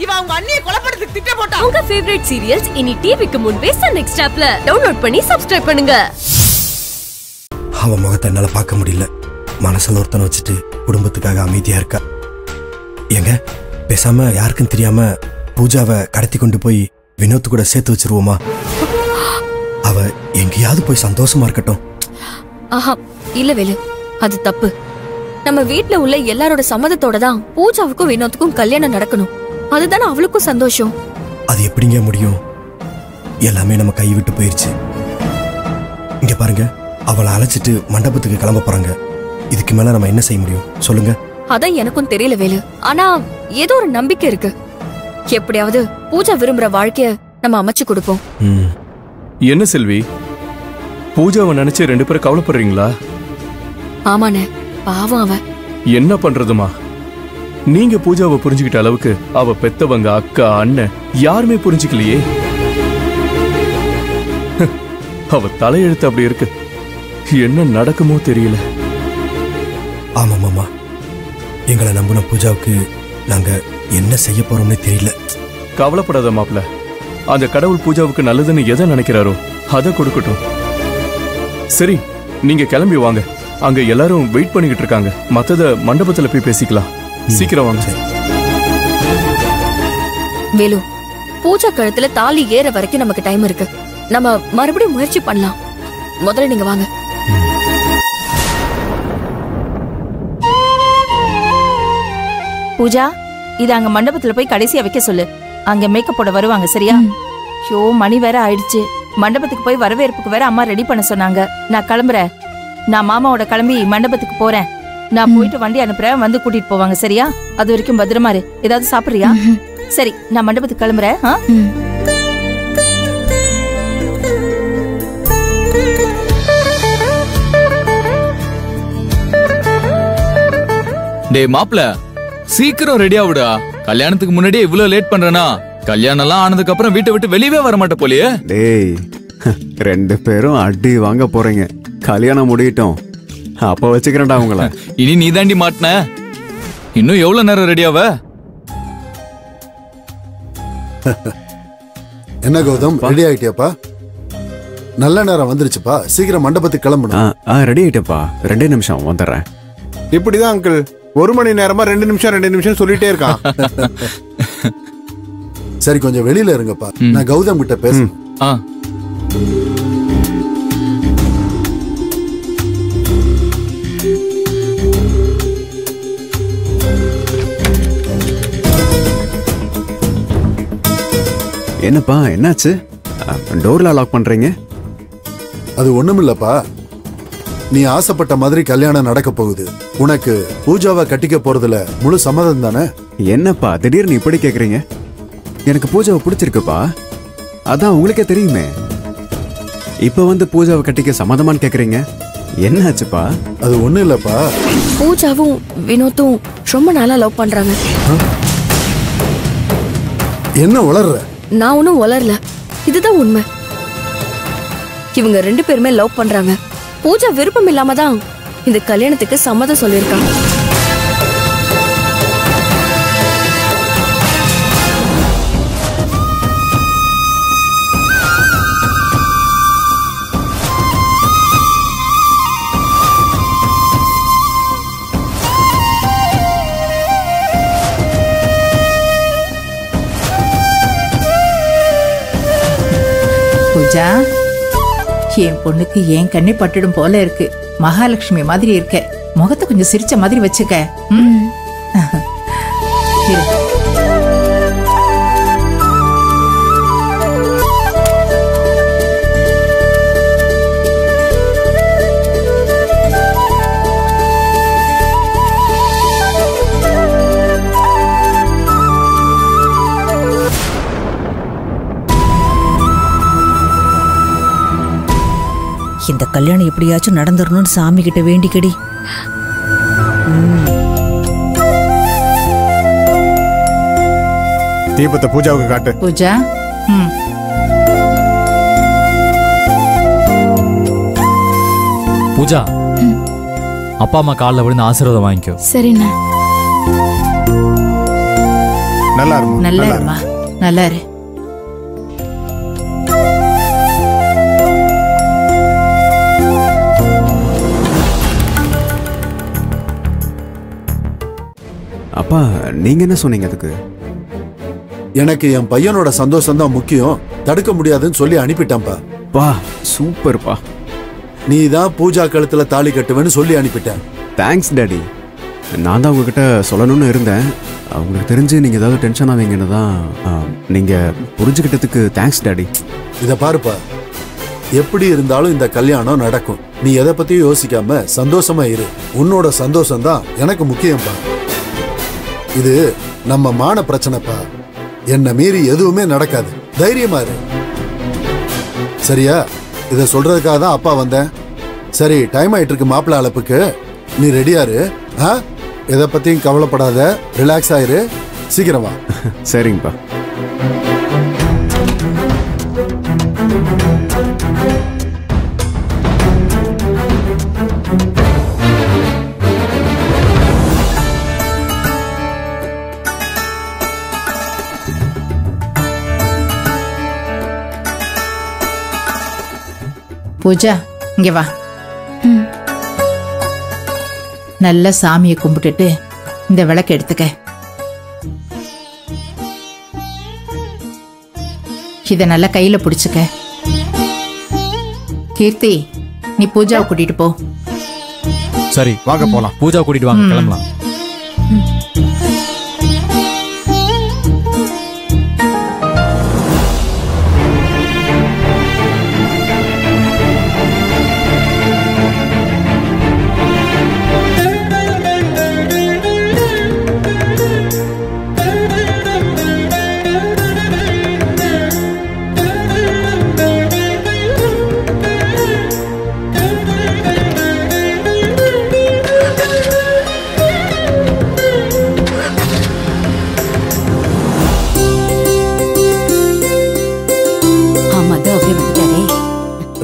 இவ அவங்க அண்ணியை கொலைப்படுறதுக்கு திட்டம் போட்டா. உங்க ஃபேவரட் சீரியல்ஸ் இனி டிவிக்கு முன்பே சன் நெக்ஸ்ட் ஆப்ல டவுன்லோட் பண்ணி சப்ஸ்கிரைப் பண்ணுங்க. அவ முகத்தை என்னால பார்க்க முடியல. மனசுல ஒருத்தனை வச்சுட்டு குடும்பத்துக்காக அமைதியா இருக்கா. எங்க பேசாம யாருக்கும் தெரியாம பூஜாவை கடத்தி கொண்டு போய் வினோத் கூட சேர்த்து வச்சிருவோமா? அவ எங்கேயாவது போய் சந்தோஷமா இருக்கட்டும். ஆஹா இல்ல வேலு, அது தப்பு. நம்ம வீட்ல உள்ள எல்லாரோட சம்மதத்தோட தான் பூஜாவுக்கும் வினோத்துக்கும் கல்யாணம் நடக்கணும். அதுதானே அவளுக்கும் சந்தோஷம். அது எப்படிங்க முடியும்? எல்லாமே நம்ம கை விட்டு போயிருச்சு. இங்க பாருங்க, அவளை அழைச்சிட்டு மண்டபத்துக்கு கிளம்ப போறாங்க. இதுக்கு மேல நம்ம என்ன செய்ய முடியும் சொல்லுங்க? அதான் எனக்கும் தெரியல வேலு. ஆனா ஏதோ ஒரு நம்பிக்கை இருக்கு. எப்படியாவது பூஜா விரும்புற வாழ்க்கைய நம்ம அமைச்சு கொடுப்போம். என்ன செல்வி, பூஜாவை நினைச்சு 2 பேரும் கவலைப்படுறீங்களா? ஆமாண்ணே, பாவம் அவ. என்ன பண்றதுமா? நீங்க பூஜாவை புரிஞ்சுக்கிட்ட அளவுக்கு அவ பெத்தவங்க, அக்கா, அண்ணன் யாருமே புரிஞ்சுக்கலையே. அவ தலையெழுத்து அப்படி இருக்கு. என்ன நடக்குமோ தெரியல. ஆமா மாமா, எங்களை நம்பின பூஜாவுக்கு நாங்க என்ன செய்ய போறோம்னே தெரியல. கவலைப்படாத மாப்ள, அந்த கடவுள் பூஜாவுக்கு நல்லதுன்னு எதை நினைக்கிறாரோ அதை கொடுக்கட்டும். சரி, நீங்க கிளம்பி வாங்க. அங்க எல்லாரும் வெயிட் பண்ணிக்கிட்டு இருக்காங்க. மத்தத மண்டபத்துல போய் பேசிக்கலாம். சீக்கிரம் வாங்க. வேலு, பூஜா கழுத்துல தாலி ஏற வரைக்கும் நமக்கு டைம் இருக்கு. நம்ம மறுபடியும் முயற்சி பண்ணலாம். முதல்ல நீங்க வாங்க. பூஜா, இது அங்க மண்டபத்துல போய் கடைசியா வைக்க சொல்லு. அங்க மேக்கப் போட வருவாங்க, சரியா? ஷோ, மணி வேற ஆயிடுச்சு. மண்டபத்துக்கு போய் வரவேற்புக்கு வேற அம்மா ரெடி பண்ண சொன்னாங்க. நான் கிளம்புறேன். நான் மாமாவோட கிளம்பி மண்டபத்துக்கு போறேன். நான் போயிட்டு வண்டி அனுப்புறேன், வந்து கூட்டிட்டு போவாங்க, சரியா? அது வரைக்கும் பத்திரமா இரு. ஏதாவது சாப்பிடுறியா? சரி, நான் மண்டபத்துக்கு கிளம்புறேன். டேய் மாப்ள, சீக்கிரம் ரெடி ஆவுடா. கல்யாணத்துக்கு முன்னாடியே இவ்வளவு லேட் பண்றனா, கல்யாணம் எல்லாம் ஆனதுக்கு அப்புறம் வீட்டை விட்டு வெளியவே வர மாட்ட போலியே. டேய், 2 பேரும் அடி வாங்க போறீங்க. கல்யாணம் முடியட்டும், அப்ப வச்சுக்கிறேன்டா உங்கள. இனி நீ தாண்டி மாட்டின. இன்னும் எவ்வளவு நேரம் ரெடி ஆவ? என்ன கௌதம், ரெடி ஆயிட்டியாப்பா? நல்ல நேரம் வந்துருச்சுப்பா, சீக்கிரம் மண்டபத்துக்கு கிளம்பணும். ரெடி ஆயிட்டப்பா, 2 நிமிஷம் வந்துடுறேன். இப்படிதான் அங்கிள் 1 மணி நேரமா 2 நிமிஷம் சொல்லிட்டே இருக்கான். சரி, கொஞ்சம் வெளியில இருங்கப்பா, நான் கௌதம் கிட்ட பேசுறேன். என்னப்பா, என்னாச்சு? டோர்ல லாக் பண்றீங்க? அது ஒண்ணுமில்லப்பா, நீ ஆசைப்பட்ட மாதிரி கல்யாணம் நடக்க போகுது. உனக்கு பூஜாவை கட்டிக்க போறதுல முழு சம்மதம் தானே? என்னப்பா திடீர்னு இப்படி கேக்குறீங்க? எனக்கு பூஜாவை பிடிச்சிருக்குப்பா, அதான் உங்களுக்கே தெரியுமே. இப்ப வந்து பூஜாவை கட்டிக்க சம்மதமான்னு கேக்குறீங்க, என்ன ஆச்சுப்பா? அது ஒண்ணு இல்லப்பா, பூஜாவும் வினோத்தும் ரொம்ப நாளா லவ் பண்றாங்க. என்ன உளர்ற? நான் ஒன்னும் உளரல, இதுதான் உண்மை. இவங்க 2 பேருமே லவ் பண்றாங்க. பூஜா விருப்பம் இல்லாம தான் இந்த கல்யாணத்துக்கு சம்மதம் சொல்லியிருக்காங்க. பூஜா, என் பொண்ணுக்கு ஏன் கண்ணி பட்டுடும் போல இருக்கு. மகாலட்சுமி மாதிரி இருக்க. முகத்தை கொஞ்சம் சிரிச்ச மாதிரி வச்சுக்க. இந்த கல்யாணம் எப்படியாச்சும் நடந்துடணும்னு சாமி கிட்ட வேண்டிக்கடி. தீபத்தை பூஜாவுக்கு காட்டு. பூஜா, பூஜா, அப்பா அம்மா காலில் விழுந்து ஆசீர்வாதம் வாங்கிக்கோ. சரிண்ணா. நல்லா இருமா. நல்லா இருமா, நல்லா இரு. அப்பா நீங்க என்ன சொன்னீங்க அதுக்கு? எனக்கு என் பையனோட சந்தோஷம் தான் முக்கியம், தடுக்க முடியாதுன்னு சொல்லி அனுப்பிட்டேன்ப்பா. பா சூப்பர்ப்பா. நீ தான் பூஜா கழுத்துல தாலி கட்டுவேன்னு சொல்லி அனுப்பிட்டேன். Thanks daddy. நான் தான் உங்ககிட்ட சொல்லணும்னு இருந்தேன். உங்களுக்கு தெரிஞ்சு நீங்க ஏதாவது டென்ஷன் ஆவீங்கன்னு தான். நீங்க புரிஞ்சுக்கிட்டதுக்கு தேங்க்ஸ் டாடி. இத பாருப்பா, எப்படி இருந்தாலும் இந்த கல்யாணம் நடக்கும். நீ எதை பத்தியும் யோசிக்காம சந்தோஷமா இரு. உன்னோட சந்தோஷம் தான் எனக்கு முக்கியம்ப்பா. இது நம்ம மான பிரச்சனைப்பா. என்ன மீறி எதுவுமே நடக்காது. தைரியமா இரு. சரியா? இத சொல்றதுக்காக தான் அப்பா வந்தேன். சரி, டைம் ஆயிட்டு இருக்கு மாப்பிள்ளை அழைப்புக்கு. நீ ரெடியா இரு. எதை பத்தியும் கவலைப்படாத, ரிலாக்ஸ் ஆயிரு. சீக்கிரம் வா. சரிங்கப்பா. பூஜா இங்க வா. நல்ல சாமியை கும்பிட்டுட்டு இந்த விளக்கு எடுத்துக்க. இத நல்லா கையில பிடிச்சுக்க. கீர்த்தி, நீ பூஜாவை கூட்டிட்டு போ. சரி வாங்க போலாம். பூஜா கூட்டிட்டு வாங்க, கிளம்பலாம்.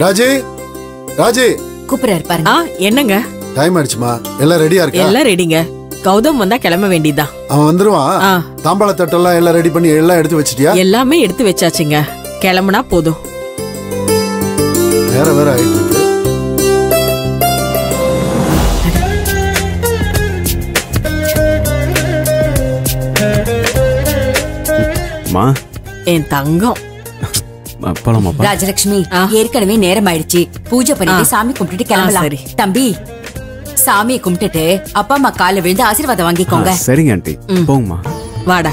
ராஜி, ராஜி கூப்பிடுறாரு பாருங்க. என்னங்க? டைம் ஆயிடுச்சுமா. எல்லாம் ரெடியா இருக்கா? எல்லாம் ரெடிங்க. கௌதம் வந்தா கிளம்ப வேண்டியதுதான். அவன் வந்துருவான். தாம்பாள தட்டெல்லாம் எல்லாம் ரெடி பண்ணி எல்லாம் எடுத்து வச்சிட்டியா? எல்லாமே எடுத்து வச்சாச்சுங்க. கிளம்புனா போதும். வேற வேற ஆயிட்டு இருக்கு. மா, என் தங்கம். ராஜலட்சுமி, ஏற்கனவே நேரம் ஆயிடுச்சு. பூஜை பண்ணிட்டு சாமி கும்பிட்டுட்டு கிளம்பலாம். தம்பி, சாமியை கும்பிட்டுட்டு அப்பா அம்மா கால விழுந்து ஆசீர்வாதம் வாங்கிக்கோங்க. சரிங்க ஆண்டி, போங்கம்மா. வாடா.